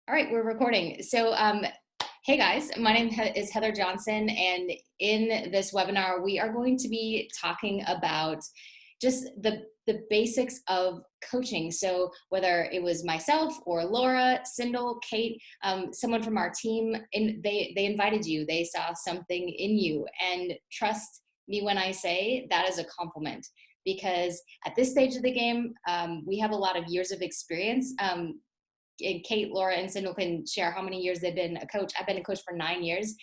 All right, we're recording. Hey guys, my name is Heather Johnson, and in this webinar, we are going to be talking about just the basics of coaching. So whether it was myself or Laura, Sindel, Kate, someone from our team, and they invited you, they saw something in you, and trust me when I say that is a compliment. Because at this stage of the game, we have a lot of years of experience. And Kate, Laura, and Sindel can share how many years they've been a coach. I've been a coach for 9 years.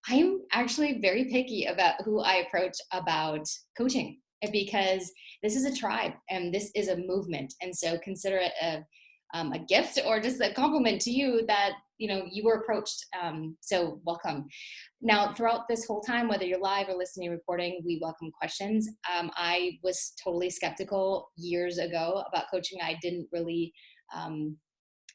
I'm actually very picky about who I approach about coaching because this is a tribe and this is a movement. And so consider it a gift or just a compliment to you that you were approached. So welcome. Now, throughout this whole time, whether you're live or listening, recording, we welcome questions. I was totally skeptical years ago about coaching. I didn't really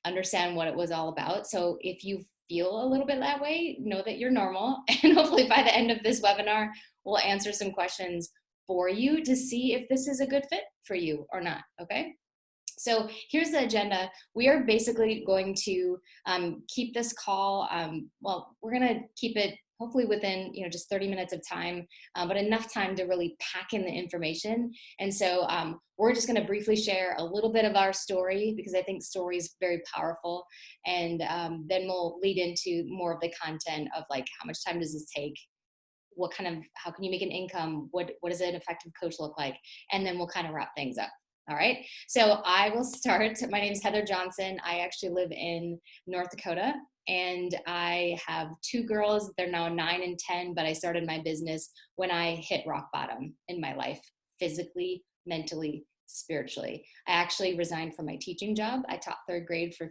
understand what it was all about. So if you feel a little bit that way, know that you're normal. And hopefully by the end of this webinar, we'll answer some questions for you to see if this is a good fit for you or not, okay? So here's the agenda. We are basically going to keep this call, we're gonna keep it hopefully within just 30 minutes of time, but enough time to really pack in the information. And so we're just gonna briefly share a little bit of our story because I think story is very powerful. And then we'll lead into more of the content of like, how much time does this take? How can you make an income? What does an effective coach look like? And then we'll kind of wrap things up. All right, so I will start. My name is Heather Johnson. I actually live in North Dakota, and I have two girls. They're now 9 and 10, but I started my business when I hit rock bottom in my life, physically, mentally, spiritually. I actually resigned from my teaching job. I taught third grade for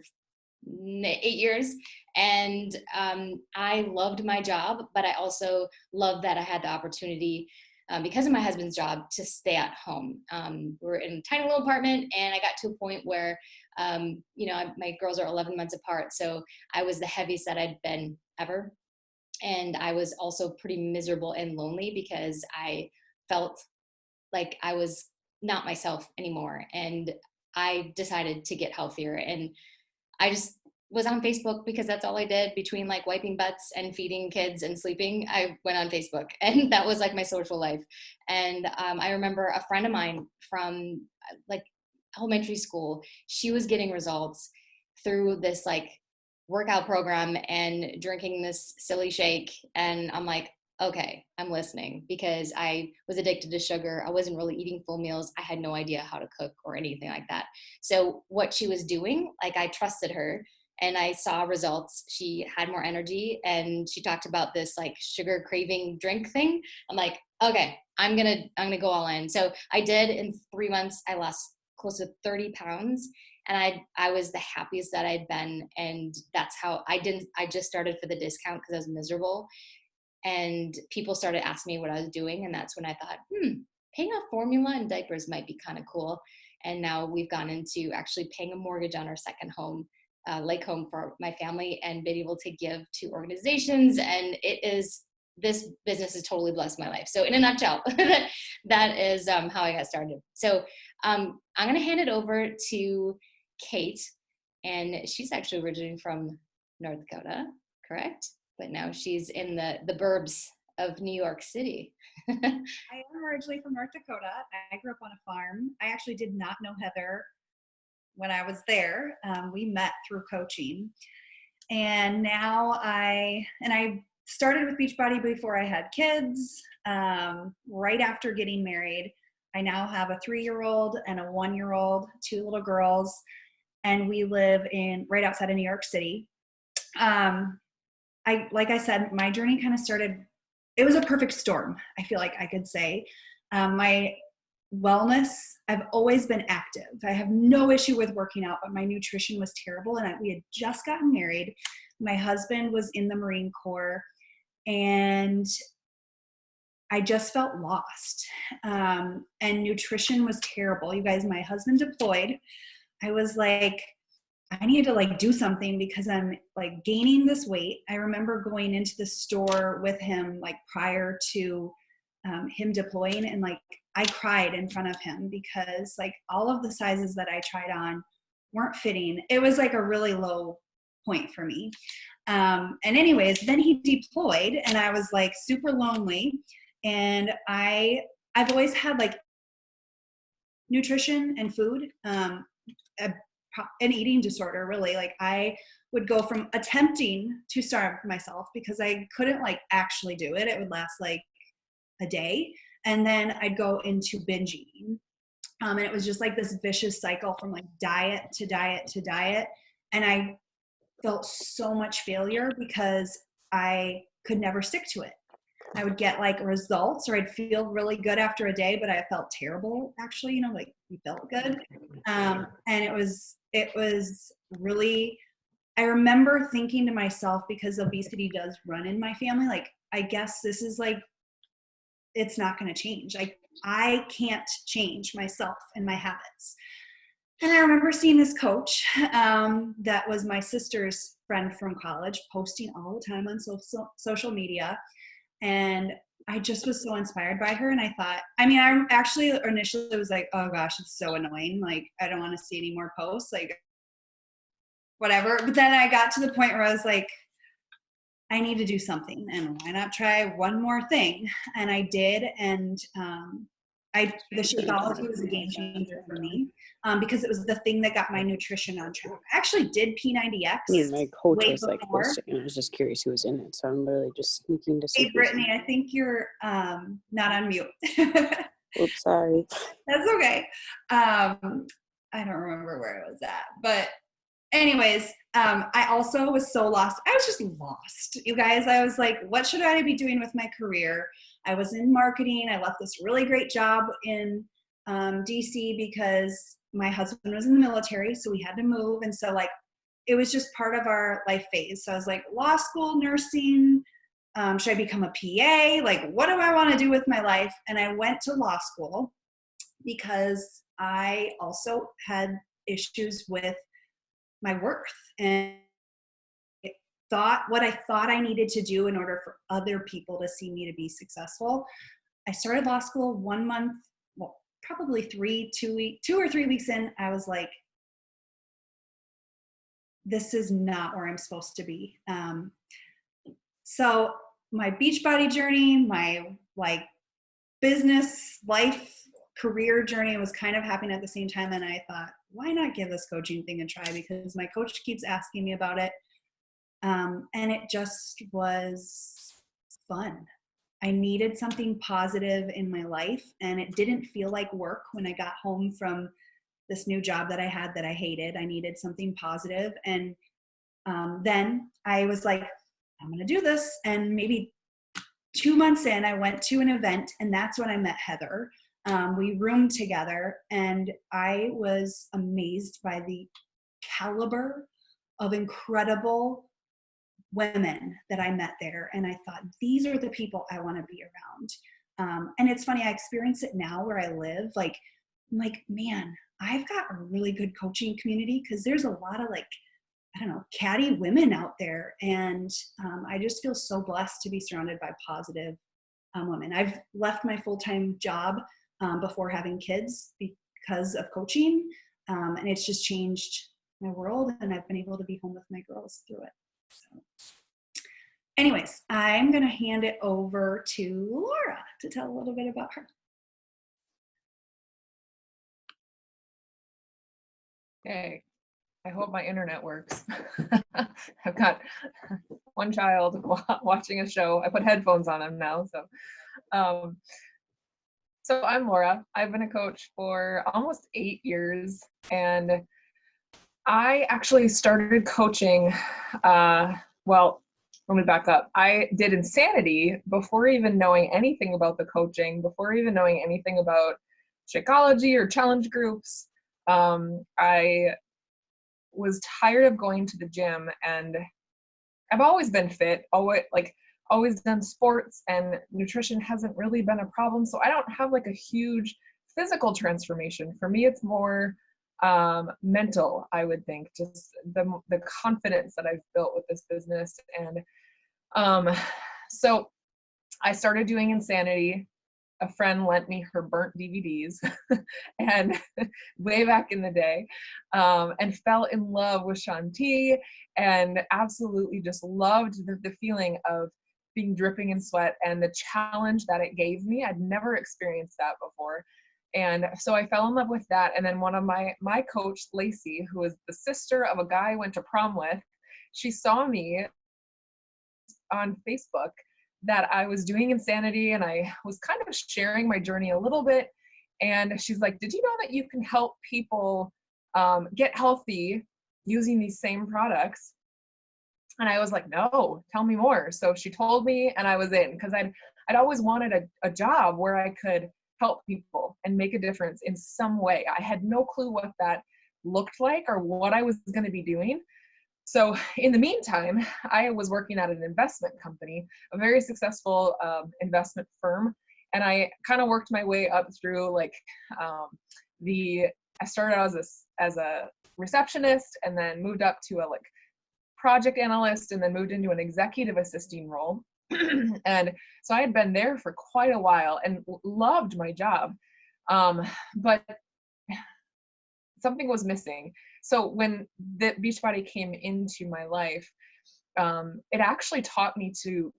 8 years, and I loved my job, but I also loved that I had the opportunity because of my husband's job to stay at home. We're in a tiny little apartment, and I got to a point where, my girls are 11 months apart. So I was the heaviest that I'd been ever. And I was also pretty miserable and lonely because I felt like I was not myself anymore. And I decided to get healthier. And I just was on Facebook because that's all I did between like wiping butts and feeding kids and sleeping. I went on Facebook, and that was like my social life. And I remember a friend of mine from like elementary school, she was getting results through this like workout program and drinking this silly shake. And I'm like, okay, I'm listening, because I was addicted to sugar. I wasn't really eating full meals. I had no idea how to cook or anything like that. So what she was doing, like, I trusted her and I saw results. She had more energy, and she talked about this like sugar craving drink thing. I'm like, okay, I'm gonna go all in. So I did. In 3 months, I lost close to 30 pounds. And I was the happiest that I'd been. And that's how I just started for the discount because I was miserable. And people started asking me what I was doing. And that's when I thought, paying off formula and diapers might be kind of cool. And now we've gone into actually paying a mortgage on our second home, lake home for my family, and been able to give to organizations. And this business has totally blessed my life. So in a nutshell, that is how I got started. So I'm going to hand it over to Kate, and she's actually originally from North Dakota, correct? But now she's in the burbs of New York City. I am originally from North Dakota. I grew up on a farm. I actually did not know Heather when I was there. We met through coaching. And now I started with Beachbody before I had kids. Right after getting married, I now have a 3-year-old and a 1-year-old, 2 little girls, and we live right outside of New York City. Like I said, my journey kind of started, it was a perfect storm, I feel like I could say. My wellness, I've always been active. I have no issue with working out, but my nutrition was terrible. And we had just gotten married. My husband was in the Marine Corps, and I just felt lost. And nutrition was terrible. You guys, my husband deployed. I was like, I need to like do something because I'm like gaining this weight. I remember going into the store with him like prior to him deploying, and like I cried in front of him because like all of the sizes that I tried on weren't fitting. It was like a really low point for me. And anyways, then he deployed and I was like super lonely. And I've always had like nutrition and food, an eating disorder, really. Like I would go from attempting to starve myself because I couldn't like actually do it. It would last like a day. And then I'd go into binge eating. And it was just like this vicious cycle from like diet to diet to diet. And I felt so much failure because I could never stick to it. I would get like results or I'd feel really good after a day, but I felt terrible actually, like you felt good. And it was really, I remember thinking to myself, because obesity does run in my family, like, I guess this is like, it's not going to change. I can't change myself and my habits. And I remember seeing this coach that was my sister's friend from college, posting all the time on social media. And I just was so inspired by her. And I thought, I actually initially was like, oh gosh, it's so annoying. Like, I don't want to see any more posts, like whatever. But then I got to the point where I was like, I need to do something, and why not try one more thing? And I did. And the Shakeology was a game changer for me because it was the thing that got my nutrition on track. I actually did P90X. My coach way was like hosting, and I was just curious who was in it, so I'm literally just sneaking to see. Hey, Brittany, I think you're not on mute. Oops, sorry. That's okay. I don't remember where I was at, but anyways, I also was so lost. I was just lost, you guys. I was like, what should I be doing with my career? I was in marketing. I left this really great job in DC because my husband was in the military, so we had to move. And so like, it was just part of our life phase. So I was like, law school, nursing, should I become a PA? Like, what do I want to do with my life? And I went to law school because I also had issues with my worth and what I thought I needed to do in order for other people to see me to be successful. I started law school 1 month, well, probably 2 or 3 weeks in. I was like, this is not where I'm supposed to be. So my Beachbody journey, my like business life career journey was kind of happening at the same time. And I thought, why not give this coaching thing a try? Because my coach keeps asking me about it. And it just was fun. I needed something positive in my life, and it didn't feel like work when I got home from this new job that I had that I hated. I needed something positive. And then I was like, I'm going to do this. And maybe 2 months in, I went to an event, and that's when I met Heather. We roomed together, and I was amazed by the caliber of incredible women that I met there. And I thought, these are the people I want to be around. And it's funny, I experience it now where I live. Like, I'm like, man, I've got a really good coaching community because there's a lot of like, I don't know, catty women out there. And I just feel so blessed to be surrounded by positive women. I've left my full-time job before having kids because of coaching. And it's just changed my world, and I've been able to be home with my girls through it. So anyways, I'm going to hand it over to Laura to tell a little bit about her. Okay, I hope my internet works. I've got one child watching a show. I put headphones on him now. So I'm Laura. I've been a coach for almost 8 years, and I actually started coaching, well, let me back up. I did Insanity before even knowing anything about the coaching, before even knowing anything about Shakeology or challenge groups. I was tired of going to the gym, and I've always been fit, always done sports, and nutrition hasn't really been a problem. So I don't have like a huge physical transformation. For me, it's more mental, I would think, just the confidence that I've built with this business. And so I started doing Insanity a friend lent me her burnt DVDs and way back in the day, and fell in love with Shanti and absolutely just loved the feeling of being dripping in sweat and the challenge that it gave me. I'd never experienced that before. And so I fell in love with that. And then one of my coach, Lacey, who is the sister of a guy I went to prom with, she saw me on Facebook that I was doing Insanity, and I was kind of sharing my journey a little bit. And she's like, did you know that you can help people get healthy using these same products? And I was like, no, tell me more. So she told me, and I was in, because I'd always wanted a job where I could help people and make a difference in some way. I had no clue what that looked like or what I was going to be doing. So in the meantime, I was working at an investment company, a very successful investment firm. And I kind of worked my way up through like I started out as a receptionist, and then moved up to a like project analyst, and then moved into an executive assisting role. And so I had been there for quite a while and loved my job. But something was missing. So when the Beachbody came into my life, it actually taught me to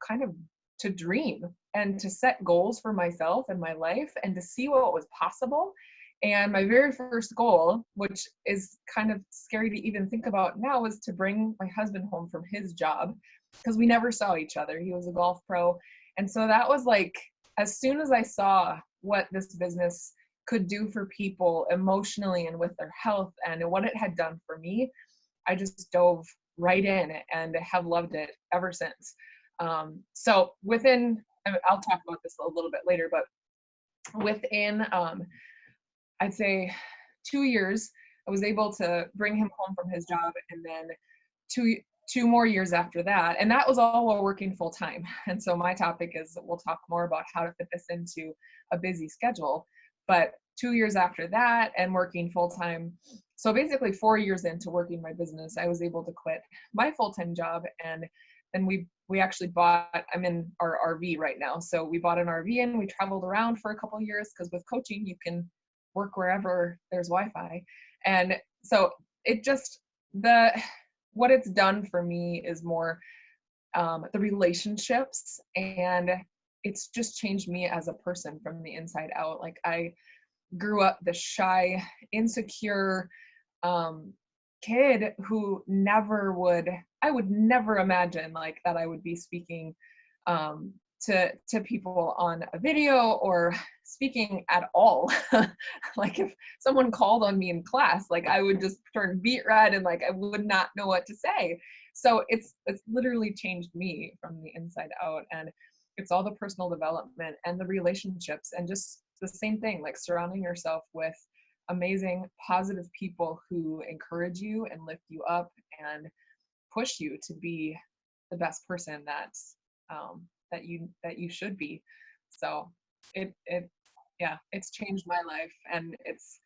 to dream and to set goals for myself and my life and to see what was possible. And my very first goal, which is kind of scary to even think about now, was to bring my husband home from his job, because we never saw each other. He was a golf pro. And so that was like, as soon as I saw what this business could do for people emotionally and with their health and what it had done for me, I just dove right in and have loved it ever since. So within, I'll talk about this a little bit later, but within, I'd say 2 years, I was able to bring him home from his job, and then two more years after that, and that was all while working full time. And so my topic is, we'll talk more about how to fit this into a busy schedule. But 2 years after that and working full time, so basically 4 years into working my business, I was able to quit my full-time job. And then we actually bought, I'm in our RV right now. So we bought an RV and we traveled around for a couple of years, because with coaching, you can work wherever there's Wi-Fi. And so it just, what it's done for me is more the relationships, and it's just changed me as a person from the inside out. Like, I grew up the shy, insecure kid who I would never imagine like that I would be speaking to people on a video or speaking at all. Like, if someone called on me in class, like I would just turn beet red and like I would not know what to say. So it's literally changed me from the inside out. And it's all the personal development and the relationships, and just the same thing, like surrounding yourself with amazing, positive people who encourage you and lift you up and push you to be the best person that you should be. So it's changed my life, and it's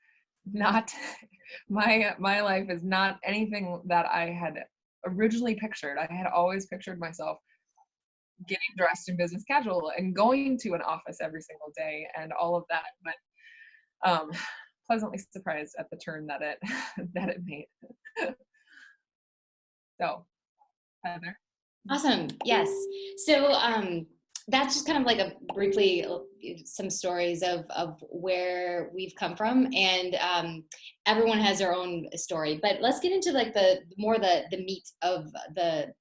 not my life is not anything that I had originally pictured. I had always pictured myself getting dressed in business casual and going to an office every single day and all of that, but pleasantly surprised at the turn that it that it made. So, Heather. Awesome. Yes. So that's just kind of like a briefly some stories of where we've come from, and everyone has their own story. But let's get into like the meat of the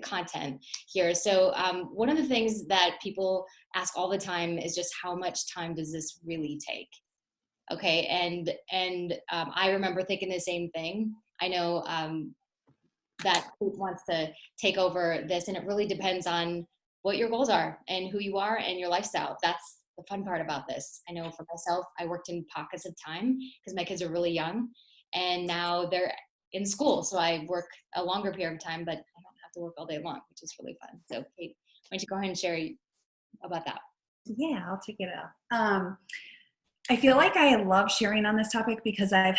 content here. So one of the things that people ask all the time is just, how much time does this really take? Okay, and I remember thinking the same thing. I know that Kate wants to take over this, and it really depends on what your goals are and who you are and your lifestyle. That's the fun part about this. I know for myself, I worked in pockets of time because my kids are really young, and now they're in school, so I work a longer period of time, but I don't have to work all day long, which is really fun. So Kate, why don't you go ahead and share about that? Yeah, I'll take it up. I feel like I love sharing on this topic because I've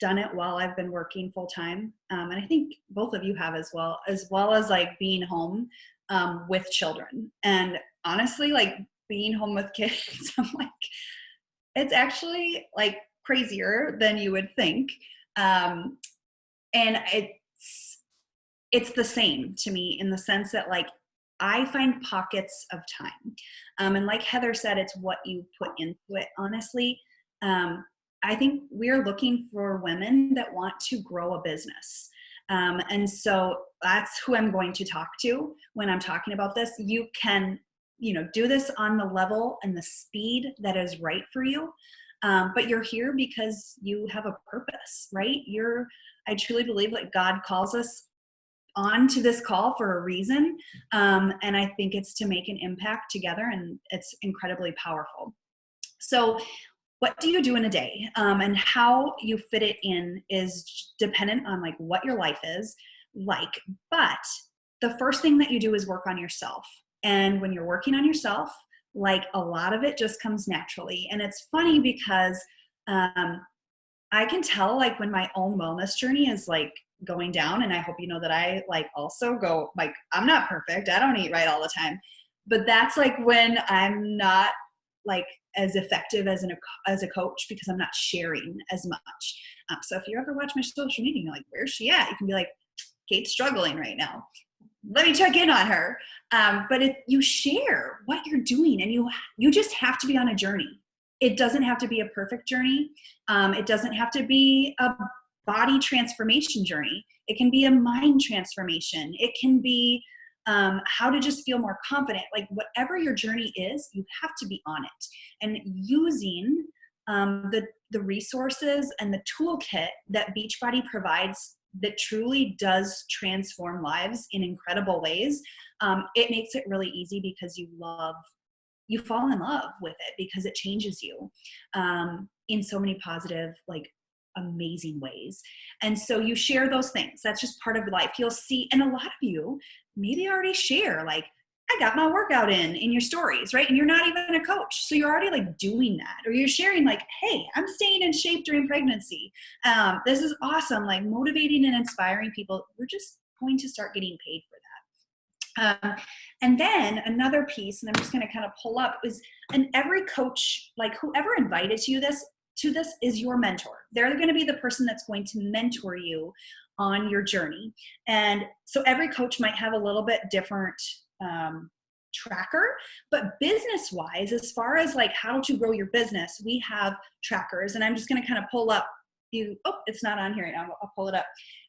done it while I've been working full time. And I think both of you have as well as like being home. with children. And honestly, like being home with kids, I'm like, it's actually like crazier than you would think. And it's the same to me in the sense that like I find pockets of time. And like Heather said, it's what you put into it, honestly. I think we're looking for women that want to grow a business. And so that's who I'm going to talk to when I'm talking about this. You can, do this on the level and the speed that is right for you. But you're here because you have a purpose, right? I truly believe that God calls us onto this call for a reason. And I think it's to make an impact together, and it's incredibly powerful. So what do you do in a day? And how you fit it in is dependent on like what your life is like. But the first thing that you do is work on yourself. And when you're working on yourself, like a lot of it just comes naturally. And it's funny because I can tell like when my own wellness journey is like going down, and I hope you know that I like also go like, I'm not perfect. I don't eat right all the time, but that's like when I'm not like as effective as a coach because I'm not sharing as much. So if you ever watch my social media, you're like, where's she at? You can be like, Kate's struggling right now. Let me check in on her. But if you share what you're doing, and you just have to be on a journey. It doesn't have to be a perfect journey. It doesn't have to be a body transformation journey. It can be a mind transformation. It can be how to just feel more confident. Like whatever your journey is, you have to be on it. And using the resources and the toolkit that Beachbody provides that truly does transform lives in incredible ways, it makes it really easy because you fall in love with it because it changes you in so many positive, like amazing ways. And so you share those things. That's just part of life. You'll see, and a lot of you maybe already share like, I got my workout in your stories, right? And you're not even a coach. So you're already like doing that. Or you're sharing like, hey, I'm staying in shape during pregnancy. This is awesome. Like motivating and inspiring people. We're just going to start getting paid for that. And then another piece, and I'm just going to kind of pull up, is, and every coach, like whoever invited you to this is your mentor. They're going to be the person that's going to mentor you on your journey. And so every coach might have a little bit different tracker, but business wise, as far as like how to grow your business, we have trackers. And I'm just going to kind of pull up it's not on here right now. I'll pull it up.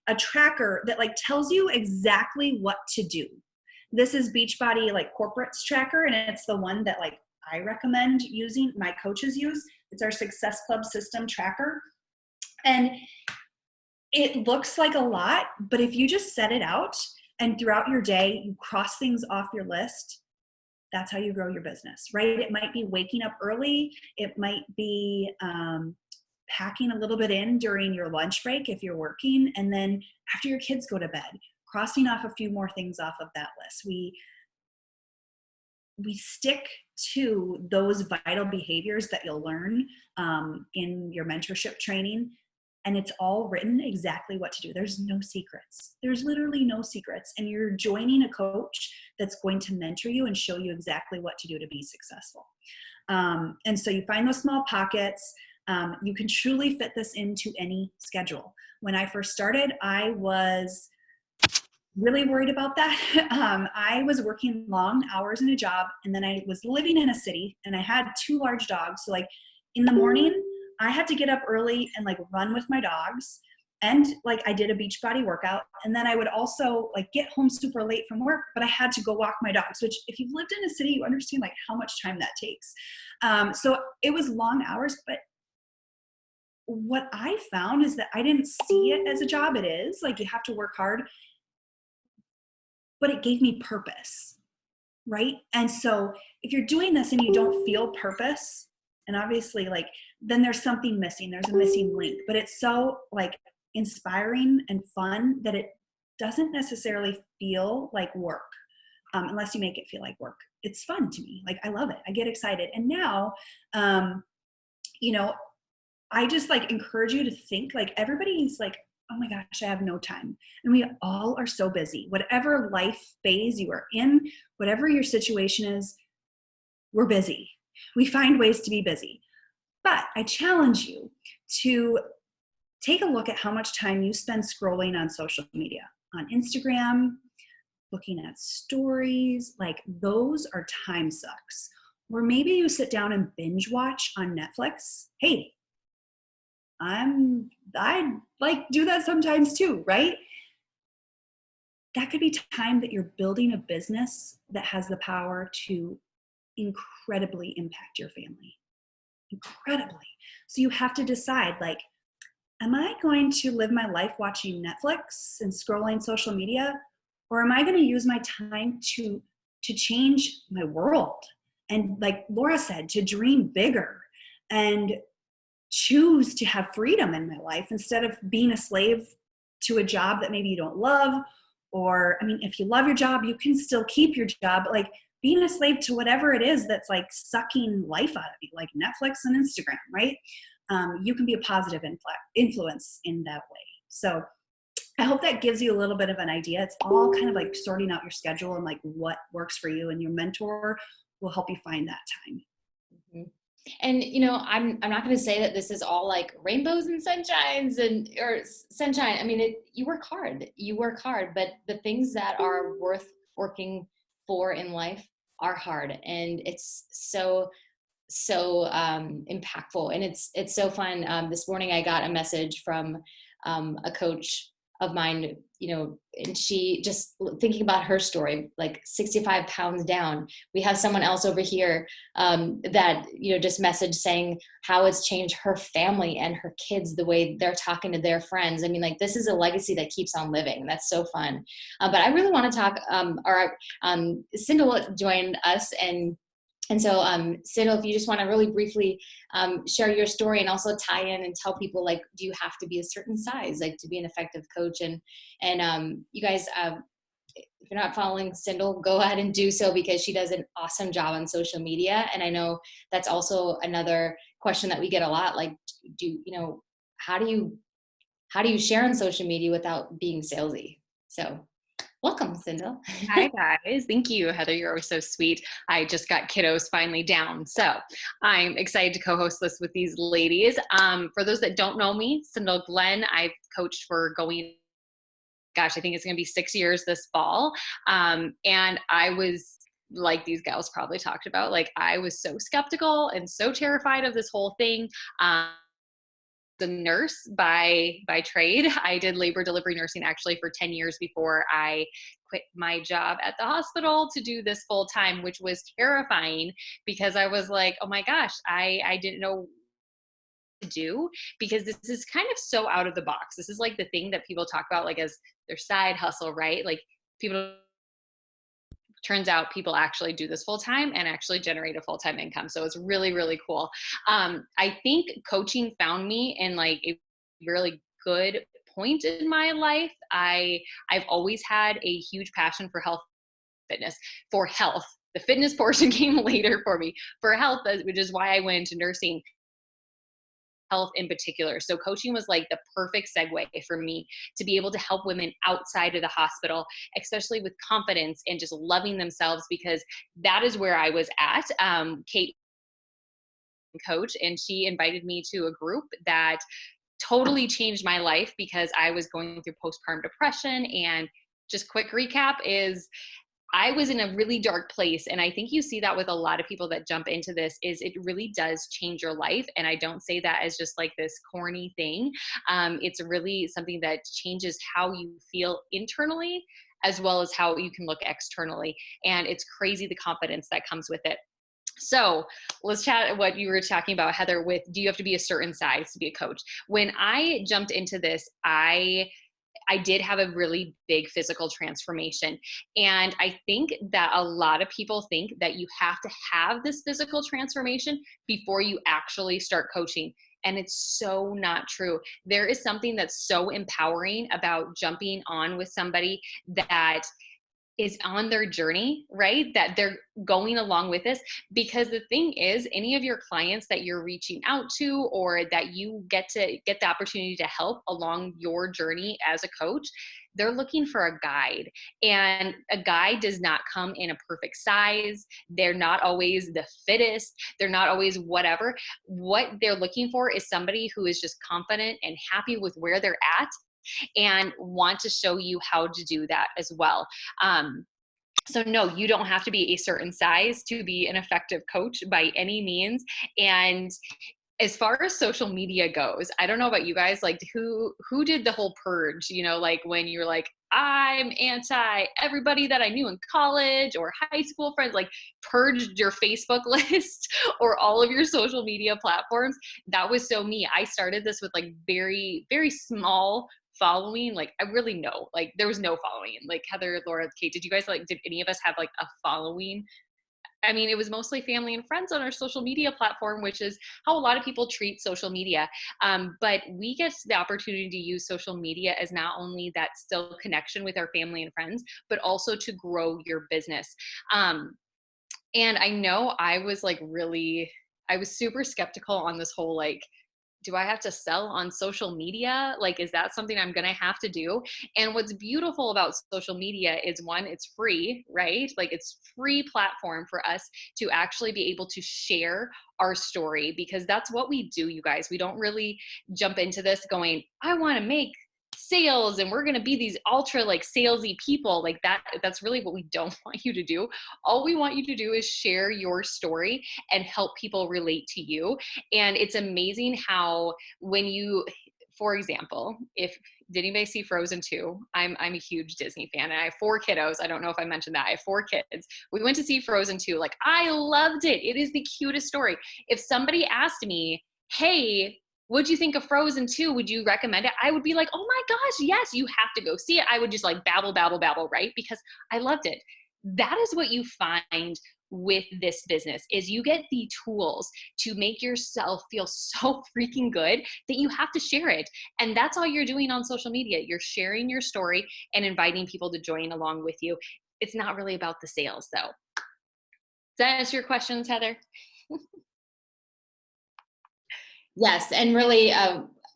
A tracker that like tells you exactly what to do. This is Beachbody like corporates tracker. And it's the one that like I recommend using, my coaches use. It's our Success Club system tracker. And it looks like a lot, but if you just set it out and throughout your day, you cross things off your list, that's how you grow your business, right? It might be waking up early. It might be packing a little bit in during your lunch break if you're working. And then after your kids go to bed, crossing off a few more things off of that list. We stick to those vital behaviors that you'll learn in your mentorship training. And it's all written exactly what to do. There's no secrets. There's literally no secrets. And you're joining a coach that's going to mentor you and show you exactly what to do to be successful. And so you find those small pockets. You can truly fit this into any schedule. When I first started, I was really worried about that. I was working long hours in a job, and then I was living in a city, and I had 2 large dogs. So like in the morning, I had to get up early and like run with my dogs. And like I did a Beachbody workout. And then I would also like get home super late from work, but I had to go walk my dogs, which if you've lived in a city, you understand like how much time that takes. So it was long hours, but what I found is that I didn't see it as a job. It is like you have to work hard, but it gave me purpose, right? And so if you're doing this and you don't feel purpose, and obviously like, then there's something missing, there's a missing link, but it's so like inspiring and fun that it doesn't necessarily feel like work unless you make it feel like work. It's fun to me. Like I love it. I get excited. And now, I just like encourage you to think like everybody's like, oh my gosh, I have no time. And we all are so busy. Whatever life phase you are in, whatever your situation is, we're busy. We find ways to be busy. But I challenge you to take a look at how much time you spend scrolling on social media, on Instagram, looking at stories. Like, those are time sucks. Or maybe you sit down and binge watch on Netflix. Hey, I like do that sometimes too, right? That could be time that you're building a business that has the power to incredibly impact your family. Incredibly. So you have to decide, like, am I going to live my life watching Netflix and scrolling social media? Or am I going to use my time to change my world? And like Laura said, to dream bigger and choose to have freedom in my life instead of being a slave to a job that maybe you don't love. Or, I mean, if you love your job, you can still keep your job, but like being a slave to whatever it is that's like sucking life out of you, like Netflix and Instagram, right? You can be a positive influence in that way. So I hope that gives you a little bit of an idea. It's all kind of like sorting out your schedule and like what works for you, and your mentor will help you find that time. Mhm. And I'm not going to say that this is all like rainbows and sunshines or sunshine. I mean, you work hard. You work hard, but the things that are worth working for in life are hard, and it's so impactful, and it's so fun. This morning I got a message from a coach of mine, and she just thinking about her story, like 65 pounds down. We have someone else over here that just messaged saying how it's changed her family and her kids, the way they're talking to their friends. I mean, like, this is a legacy that keeps on living. That's so fun. But I really want to talk. Sindel joined us, and so, Sindel, if you just want to really briefly share your story and also tie in and tell people, like, do you have to be a certain size, like, to be an effective coach? And you guys, if you're not following Sindel, go ahead and do so, because she does an awesome job on social media. And I know that's also another question that we get a lot. Like, how do you share on social media without being salesy? So welcome, Sindel. Hi guys. Thank you, Heather. You're always so sweet. I just got kiddos finally down. So I'm excited to co-host this with these ladies. For those that don't know me, Sindel Glenn, I've coached for I think it's going to be 6 years this fall. And I was, like these gals probably talked about, like, I was so skeptical and so terrified of this whole thing. A nurse by trade. I did labor delivery nursing actually for 10 years before I quit my job at the hospital to do this full time, which was terrifying because I was like, oh my gosh, I didn't know what to do, because this is kind of so out of the box. This is like the thing that people talk about like as their side hustle, right? Like, turns out people actually do this full time and actually generate a full-time income. So it's really, really cool. I think coaching found me in like a really good point in my life. I've always had a huge passion for fitness, for health. The fitness portion came later for me. For health, which is why I went into nursing, health in particular. So coaching was like the perfect segue for me to be able to help women outside of the hospital, especially with confidence and just loving themselves, because that is where I was at. Kate, coach, and she invited me to a group that totally changed my life because I was going through postpartum depression. And just quick recap is, I was in a really dark place. And I think you see that with a lot of people that jump into this, is it really does change your life. And I don't say that as just like this corny thing. It's really something that changes how you feel internally, as well as how you can look externally. And it's crazy the confidence that comes with it. So let's chat what you were talking about, Heather, with do you have to be a certain size to be a coach? When I jumped into this, I did have a really big physical transformation. And I think that a lot of people think that you have to have this physical transformation before you actually start coaching. And it's so not true. There is something that's so empowering about jumping on with somebody that is on their journey, right? That they're going along with this. Because the thing is, any of your clients that you're reaching out to, or that you get the opportunity to help along your journey as a coach, they're looking for a guide. And a guide does not come in a perfect size. They're not always the fittest. They're not always whatever. What they're looking for is somebody who is just confident and happy with where they're at, and want to show you how to do that as well. So no, you don't have to be a certain size to be an effective coach by any means. And as far as social media goes, I don't know about you guys, like who did the whole purge, like when you're like, I'm anti everybody that I knew in college or high school friends, like purged your Facebook list or all of your social media platforms. That was so me. I started this with like very, very small following. Like I really know, like there was no following. Like Heather, Laura, Kate, did you guys did any of us have like a following? I mean, it was mostly family and friends on our social media platform, which is how a lot of people treat social media. But we get the opportunity to use social media as not only that still connection with our family and friends, but also to grow your business. And I know I was super skeptical on this whole, like, do I have to sell on social media? Like, is that something I'm going to have to do? And what's beautiful about social media is, one, it's free, right? Like it's free platform for us to actually be able to share our story, because that's what we do, you guys. We don't really jump into this going, I want to make sales and we're going to be these ultra like salesy people. Like that's really what we don't want you to do. All we want you to do is share your story and help people relate to you. And it's amazing how when you, for example, did anybody see Frozen 2? I'm a huge Disney fan and I have 4 kiddos. I don't know if I mentioned that. I have 4 kids. We went to see Frozen 2. Like I loved it. It is the cutest story. If somebody asked me, hey, what'd you think of Frozen 2? Would you recommend it? I would be like, oh my gosh, yes, you have to go see it. I would just like babble, right? Because I loved it. That is what you find with this business, is you get the tools to make yourself feel so freaking good that you have to share it. And that's all you're doing on social media. You're sharing your story and inviting people to join along with you. It's not really about the sales though. Does that answer your questions, Heather? Yes, and really,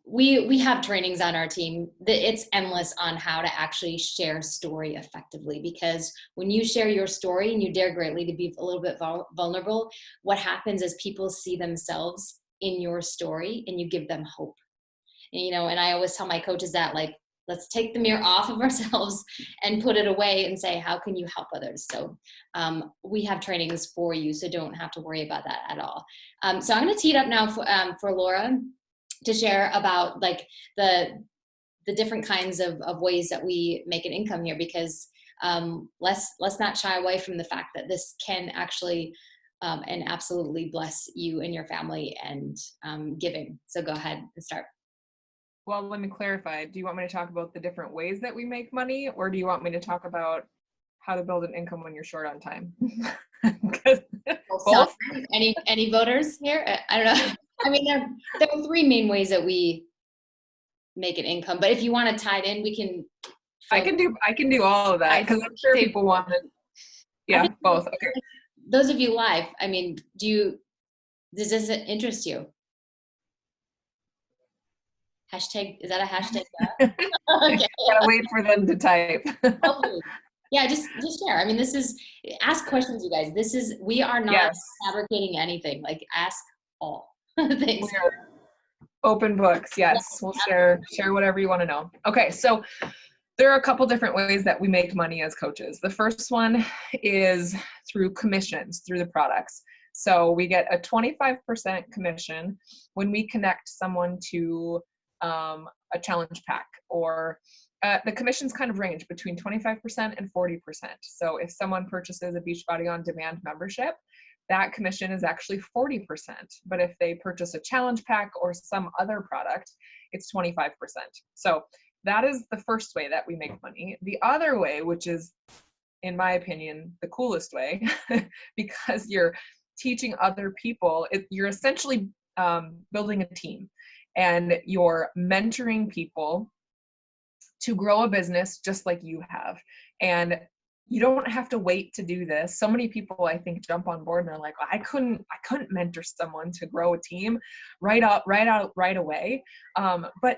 we have trainings on our team. It's endless on how to actually share story effectively, because when you share your story and you dare greatly to be a little bit vulnerable, what happens is people see themselves in your story and you give them hope. And I always tell my coaches that, like, let's take the mirror off of ourselves and put it away and say, how can you help others? So we have trainings for you, so don't have to worry about that at all. So I'm going to tee it up now for Laura to share about like the different kinds of ways that we make an income here, because let's not shy away from the fact that this can actually and absolutely bless you and your family and giving. So go ahead and start. Well, let me clarify. Do you want me to talk about the different ways that we make money, or do you want me to talk about how to build an income when you're short on time? Both? Any voters here? I don't know. I mean, there are 3 main ways that we make an income, but if you want to tie it in, we can. I can do all of that, because I'm sure people want it. Yeah, both. Okay. Those of you live, I mean, does this interest you? Hashtag, is that a hashtag? Okay. Gotta wait for them to type. Yeah, just share. I mean, ask questions, you guys. We are not fabricating anything. Like, ask all things. We're open books. Yes, we'll share whatever you want to know. Okay, so there are a couple different ways that we make money as coaches. The first one is through commissions, through the products. So we get a 25% commission when we connect someone to a challenge pack, or the commissions kind of range between 25% and 40%. So if someone purchases a Beachbody On Demand membership, that commission is actually 40%. But if they purchase a challenge pack or some other product, it's 25%. So that is the first way that we make money. The other way, which is, in my opinion, the coolest way, because you're teaching other people, you're essentially building a team, and you're mentoring people to grow a business just like you have. And you don't have to wait to do this. So many people, I think, jump on board and they're like, well, I couldn't mentor someone to grow a team right away. But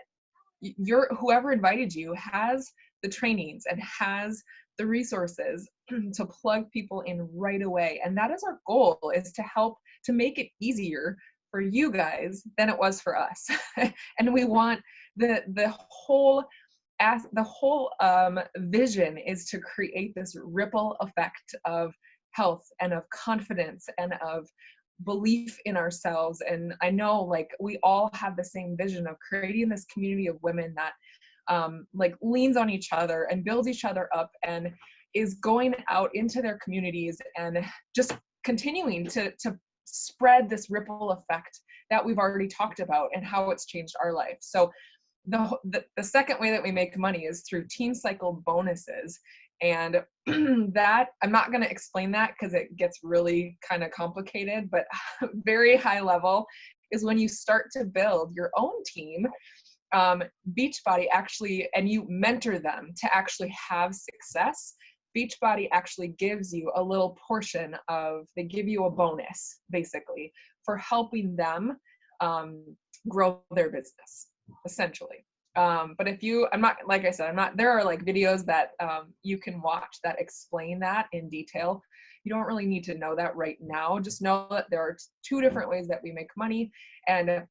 whoever invited you has the trainings and has the resources to plug people in right away. And that is our goal, is to help to make it easier for you guys than it was for us. And we want the whole vision is to create this ripple effect of health and of confidence and of belief in ourselves. And I know, like, we all have the same vision of creating this community of women that like leans on each other and builds each other up and is going out into their communities and just continuing to spread this ripple effect that we've already talked about and how it's changed our life. So the second way that we make money is through team cycle bonuses. And that, I'm not going to explain that because it gets really kind of complicated, but very high level is when you start to build your own team, Beachbody actually, and you mentor them to actually have success. Beachbody actually gives you a little portion they give you a bonus basically for helping them grow their business, essentially. But there are like videos that you can watch that explain that in detail. You don't really need to know that right now. Just know that there are two different ways that we make money. And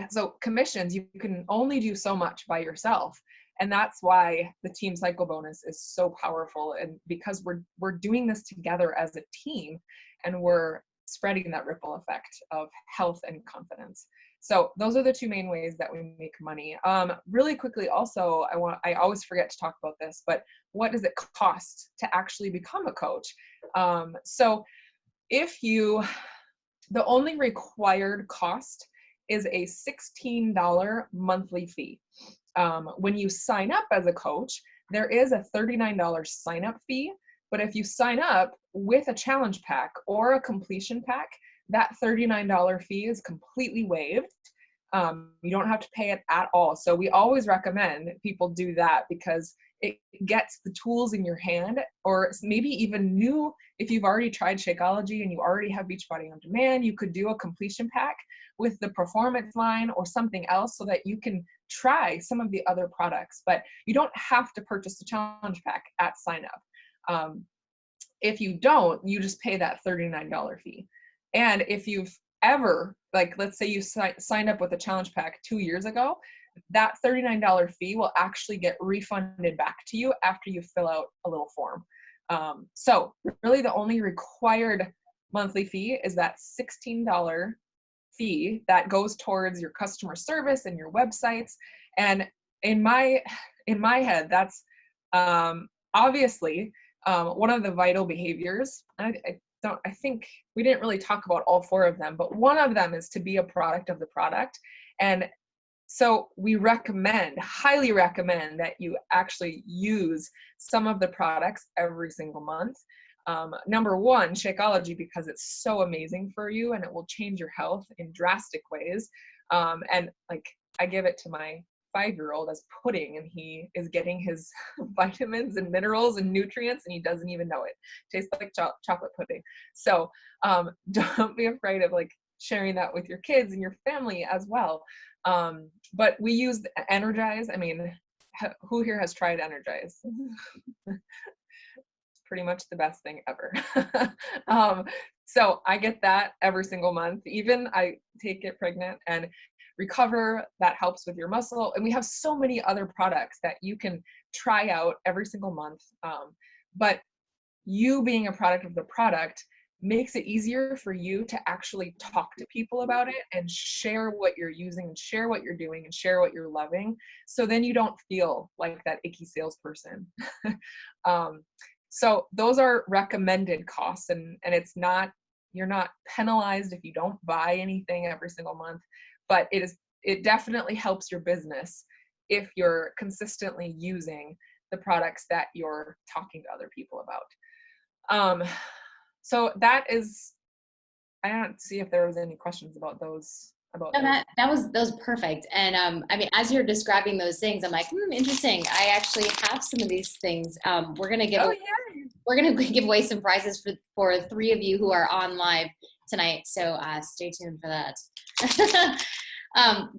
so commissions, you can only do so much by yourself. And that's why the team cycle bonus is so powerful. And because we're doing this together as a team, and we're spreading that ripple effect of health and confidence. So those are the two main ways that we make money. Really quickly, also, I always forget to talk about this, but what does it cost to actually become a coach? So the only required cost is a $16 monthly fee. When you sign up as a coach, there is a $39 sign up fee, but if you sign up with a challenge pack or a completion pack, that $39 fee is completely waived. You don't have to pay it at all. So we always recommend people do that because it gets the tools in your hand, or maybe even new. If you've already tried Shakeology and you already have Beachbody On Demand, you could do a completion pack with the performance line or something else so that you can try some of the other products, but you don't have to purchase the challenge pack at sign up. If you don't, you just pay that $39 fee. And if you've ever, like, let's say you signed up with a challenge pack 2 years ago, that $39 fee will actually get refunded back to you after you fill out a little form. So really the only required monthly fee is that $16 fee that goes towards your customer service and your websites. And in my head, that's obviously one of the vital behaviors. I think we didn't really talk about all four of them, but one of them is to be a product of the product. And so we highly recommend that you actually use some of the products every single month. Number one, Shakeology, because it's so amazing for you and it will change your health in drastic ways. And like, I give it to my 5-year-old as pudding, and he is getting his vitamins and minerals and nutrients, and he doesn't even know it. Tastes like chocolate pudding. So don't be afraid of like sharing that with your kids and your family as well. But we use Energize. I mean, who here has tried Energize? It's pretty much the best thing ever. So I get that every single month. Even I Get Pregnant and Recover, that helps with your muscle. And we have so many other products that you can try out every single month. But you being a product of the product makes it easier for you to actually talk to people about it and share what you're using and share what you're doing and share what you're loving. So then you don't feel like that icky salesperson. So those are recommended costs, and you're not penalized if you don't buy anything every single month, but it definitely helps your business if you're consistently using the products that you're talking to other people about. So that is, I don't see if there was any questions about those about No, this. that was perfect. And I mean, as you're describing those things, I'm like, interesting. I actually have some of these things. We're gonna Oh yeah. we're gonna give away some prizes for 3 of you who are on live tonight. So stay tuned for that.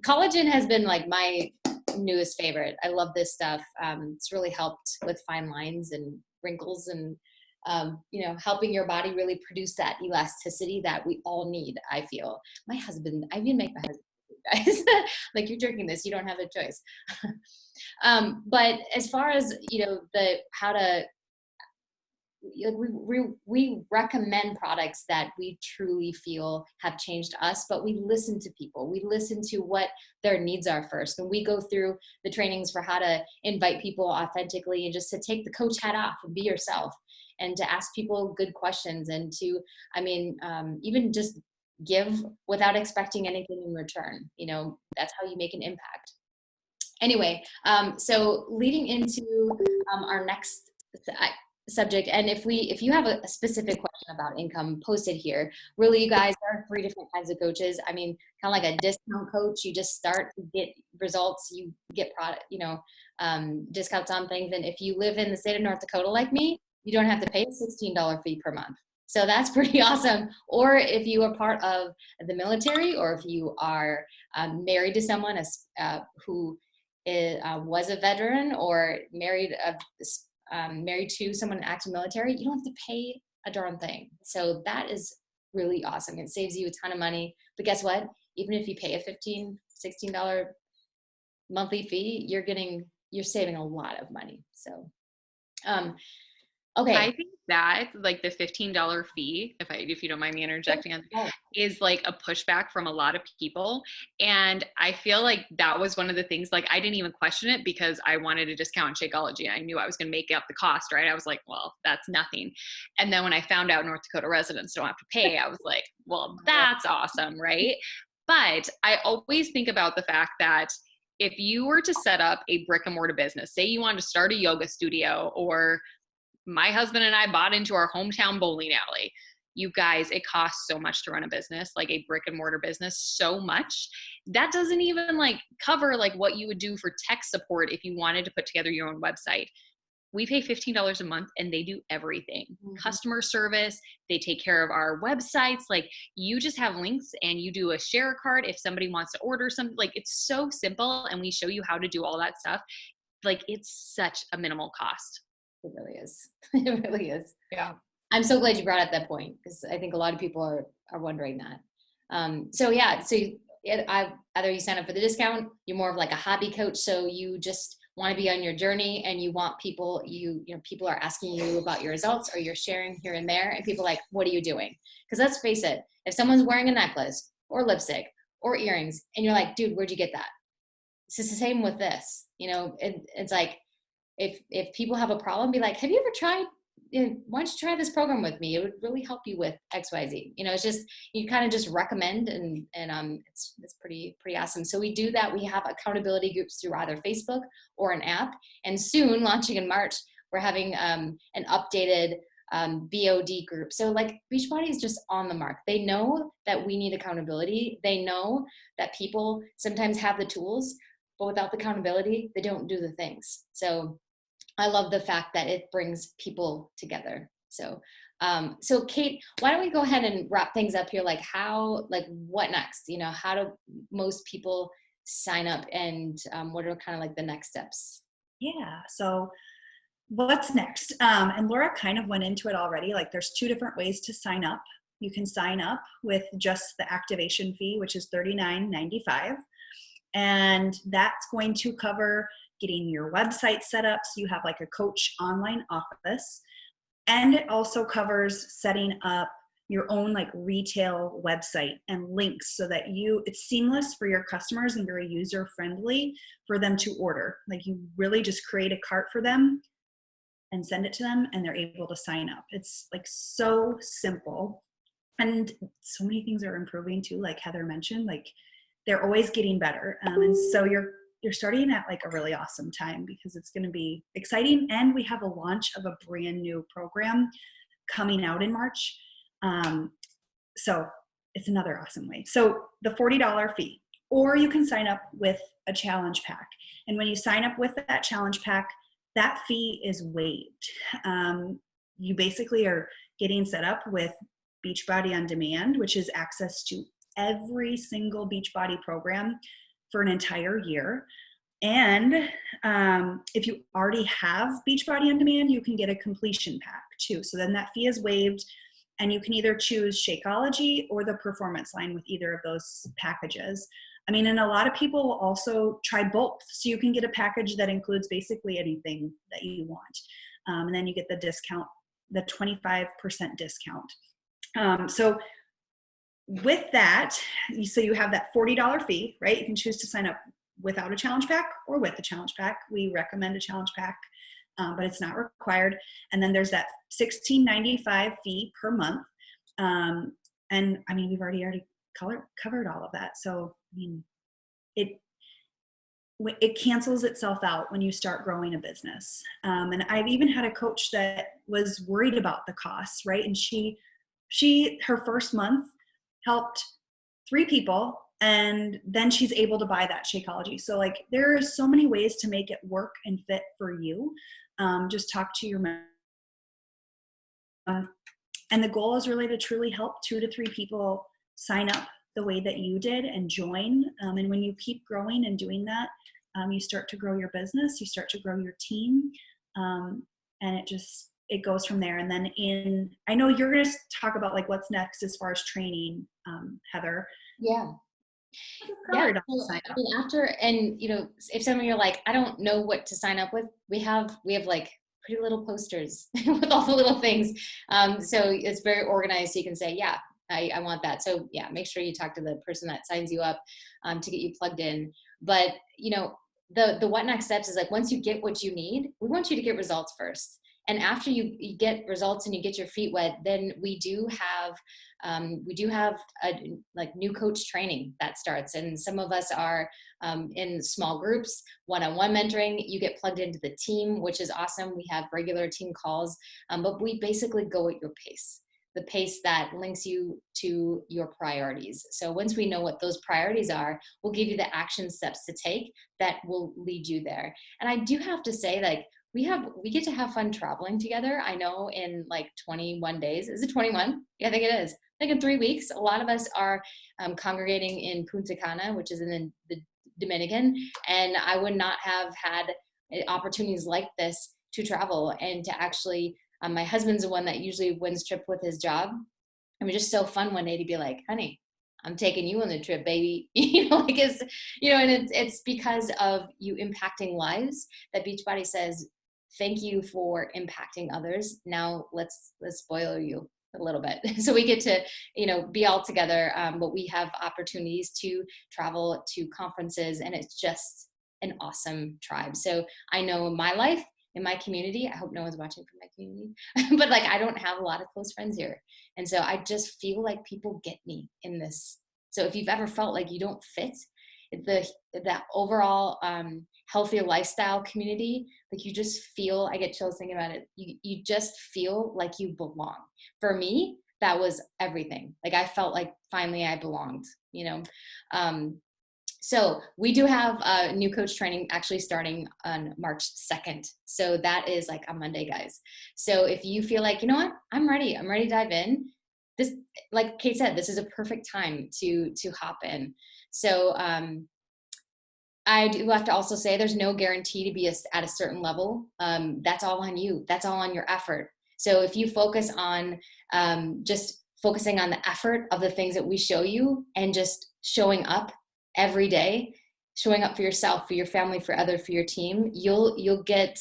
Collagen has been like my newest favorite. I love this stuff. It's really helped with fine lines and wrinkles and helping your body really produce that elasticity that we all need. I feel I even make my husband, guys, like, you're drinking this, you don't have a choice. But as far as, the how to, like, we recommend products that we truly feel have changed us, but we listen to people. We listen to what their needs are first. And we go through the trainings for how to invite people authentically and just to take the coach hat off and be yourself and to ask people good questions and to, even just give without expecting anything in return. That's how you make an impact. Anyway, so leading into our next subject, and if you have a specific question about income, post it here. Really, you guys, there are 3 different kinds of coaches. I mean, kind of like a discount coach, you just start to get results, you get product, discounts on things. And if you live in the state of North Dakota like me, you don't have to pay a $16 fee per month. So that's pretty awesome. Or if you are part of the military, or if you are married to someone who was a veteran, or married to someone in active military, you don't have to pay a darn thing. So that is really awesome. It saves you a ton of money. But guess what? Even if you pay a $15, $16 monthly fee, you're saving a lot of money. So, okay. I think that, like, the $15 fee, if you don't mind me interjecting on, is like a pushback from a lot of people. And I feel like that was one of the things, like, I didn't even question it because I wanted a discount on Shakeology. I knew I was going to make up the cost, right? I was like, well, that's nothing. And then when I found out North Dakota residents don't have to pay, I was like, well, that's awesome, right? But I always think about the fact that if you were to set up a brick and mortar business, say you wanted to start a yoga studio, or my husband and I bought into our hometown bowling alley. You guys, it costs so much to run a business, like a brick and mortar business, so much. That doesn't even like cover like what you would do for tech support if you wanted to put together your own website. We pay $15 a month and they do everything. Mm-hmm. Customer service, they take care of our websites. Like, you just have links and you do a share card if somebody wants to order something. Like, it's so simple, and we show you how to do all that stuff. Like, it's such a minimal cost. It really is. It really is. Yeah. I'm so glad you brought up that point, because I think a lot of people are wondering that. So either you sign up for the discount, you're more of like a hobby coach, so you just want to be on your journey and you want people, people are asking you about your results, or you're sharing here and there, and people are like, what are you doing? Because let's face it, if someone's wearing a necklace or lipstick or earrings and you're like, dude, where'd you get that? It's just the same with this. It's like, if people have a problem, be like, have you ever tried, why don't you try this program with me? It would really help you with XYZ. It's just, you kind of just recommend, and it's pretty awesome. So we do that. We have accountability groups through either Facebook or an app, and soon, launching in March, we're having an updated BOD group. So like, Beachbody is just on the mark. They know that we need accountability. They know that people sometimes have the tools, but without the accountability, they don't do the things. So I love the fact that it brings people together. So, so Kate, why don't we go ahead and wrap things up here? Like, what next? How do most people sign up, and what are kind of like the next steps? Yeah. So what's next? And Laura kind of went into it already. Like, there's 2 different ways to sign up. You can sign up with just the activation fee, which is $39.95. And that's going to cover getting your website set up, so you have like a coach online office. And it also covers setting up your own like retail website and links, so that it's seamless for your customers and very user friendly for them to order. Like, you really just create a cart for them and send it to them, and they're able to sign up. It's like so simple. And so many things are improving too, like Heather mentioned. Like, they're always getting better. And so you're starting at like a really awesome time, because it's going to be exciting. And we have a launch of a brand new program coming out in March. So it's another awesome way. So the $40 fee, or you can sign up with a challenge pack. And when you sign up with that challenge pack, that fee is waived. You basically are getting set up with Beachbody On Demand, which is access to every single Beachbody program for an entire year. And if you already have Beachbody On Demand, you can get a completion pack too. So then that fee is waived, and you can either choose Shakeology or the Performance line with either of those packages. I mean, and a lot of people will also try both. So you can get a package that includes basically anything that you want. And then you get the discount, the 25% discount. So with that, so you have that $40 fee, right? You can choose to sign up without a challenge pack or with a challenge pack. We recommend a challenge pack, but it's not required. And then there's that $16.95 fee per month. And I mean, we've already covered all of that. So I mean, it cancels itself out when you start growing a business. And I've even had a coach that was worried about the costs, right? And her first month helped 3 people, and then she's able to buy that Shakeology. So like, there are so many ways to make it work and fit for you. Just talk to your and the goal is really to truly help 2 to 3 people sign up the way that you did and join. And when you keep growing and doing that, you start to grow your business, you start to grow your team, and it goes from there. And then I know you're going to talk about like what's next as far as training, Heather. Yeah. Yeah. So, and you know, if some of you're like, I don't know what to sign up with, we have like pretty little posters with all the little things. So it's very organized. So you can say, yeah, I want that. So yeah, make sure you talk to the person that signs you up to get you plugged in. But you know, the what next steps is like, once you get what you need, we want you to get results first. And after you get results and you get your feet wet, then we do have a like new coach training that starts. And some of us are in small groups, one-on-one mentoring. You get plugged into the team, which is awesome. We have regular team calls, but we basically go at your pace, the pace that links you to your priorities. So once we know what those priorities are, we'll give you the action steps to take that will lead you there. And I do have to say, like, we get to have fun traveling together. I know in like 21 days, is it 21? Yeah, I think it is. I think in 3 weeks, a lot of us are congregating in Punta Cana, which is in the Dominican. And I would not have had opportunities like this to travel and to actually, my husband's the one that usually wins trip with his job. It was just so fun one day to be like, honey, I'm taking you on the trip, baby. You know, like it's, you know, and it's because of you impacting lives that Beachbody says, thank you for impacting others. Now let's spoil you a little bit. So we get to, you know, be all together. But we have opportunities to travel to conferences, and it's just an awesome tribe. So I know in my life, in my community, I hope no one's watching from my community, but like, I don't have a lot of close friends here. And so I just feel like people get me in this. So if you've ever felt like you don't fit that overall healthier lifestyle community, like you just feel, I get chills thinking about it. You just feel like you belong. For me, that was everything. Like I felt like finally I belonged, you know? So we do have a new coach training actually starting on March 2nd. So that is like a Monday, guys. So if you feel like, you know what, I'm ready to dive in. This, like Kate said, this is a perfect time to hop in. So I do have to also say there's no guarantee to be at a certain level. That's all on you. That's all on your effort. So if you focus on just focusing on the effort of the things that we show you and just showing up every day, showing up for yourself, for your family, for your team, you'll get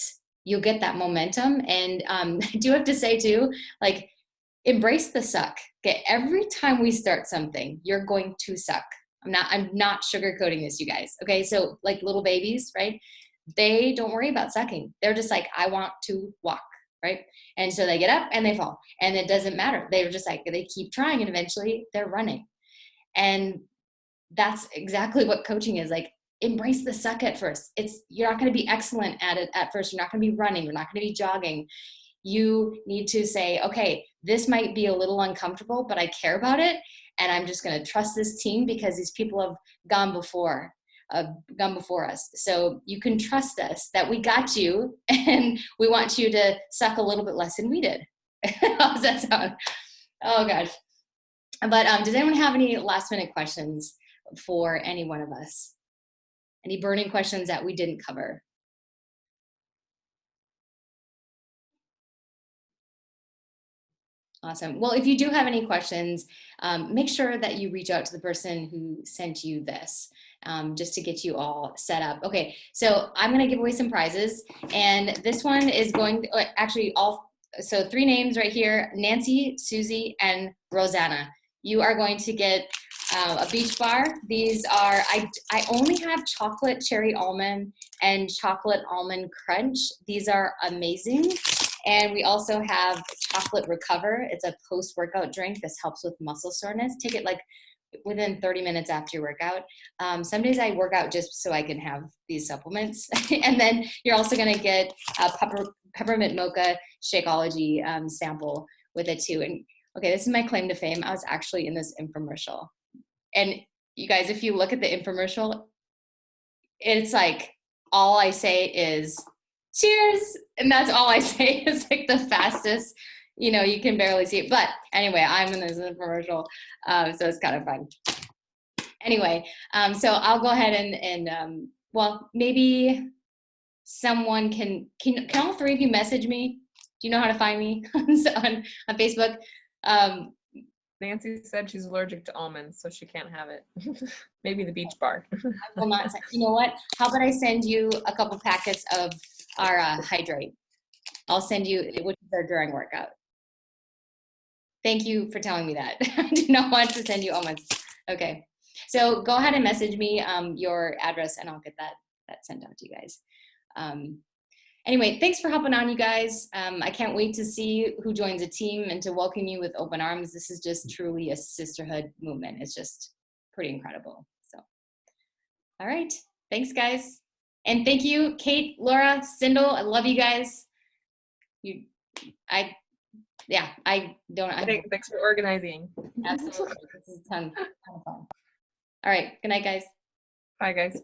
that momentum. And I do have to say too, like, embrace the suck. Okay, every time we start something, you're going to suck. I'm not sugarcoating this, you guys. Okay, so like little babies, right? They don't worry about sucking. They're just like, I want to walk, right? And so they get up and they fall, and it doesn't matter. They're just like, they keep trying, and eventually they're running. And that's exactly what coaching is. Like, embrace the suck at first. You're not going to be excellent at it at first. You're not going to be running. You're not going to be jogging. You need to say, okay, this might be a little uncomfortable, but I care about it. And I'm just going to trust this team because these people have gone before us. So you can trust us that we got you, and we want you to suck a little bit less than we did. How does that sound? Oh gosh. But does anyone have any last minute questions for any one of us? Any burning questions that we didn't cover? Awesome. Well, if you do have any questions, make sure that you reach out to the person who sent you this, just to get you all set up. Okay, so I'm going to give away some prizes, and this one is going to, actually so 3 names right here: Nancy, Susie, and Rosanna. You are going to get a beach bar. These are, I only have chocolate cherry almond and chocolate almond crunch. These are amazing. And we also have chocolate recover. It's a post-workout drink. This helps with muscle soreness. Take it like within 30 minutes after your workout. Some days I work out just so I can have these supplements. And then you're also gonna get a peppermint mocha Shakeology sample with it too. And okay, this is my claim to fame. I was actually in this infomercial. And you guys, if you look at the infomercial, it's like, all I say is, cheers, and that's all I say. Is like the fastest, you can barely see it. But anyway, I'm in this infomercial, so it's kind of fun. Anyway, so I'll go ahead and well, maybe someone can all 3 of you message me? Do you know how to find me on Facebook? Nancy said she's allergic to almonds, so she can't have it. Maybe the beach bar. I will not send, you know what? How about I send you a couple packets of our Hydrate? I'll send you, which is our during workout. Thank you for telling me that. I do not want to send you almonds. Okay. So go ahead and message me your address, and I'll get that sent out to you guys. Anyway, thanks for hopping on, you guys. I can't wait to see who joins the team and to welcome you with open arms. This is just truly a sisterhood movement. It's just pretty incredible. So, all right. Thanks, guys. And thank you, Kate, Laura, Sindel. I love you guys. I don't. Thanks for organizing. Absolutely. This is a ton of fun. All right. Good night, guys. Bye, guys.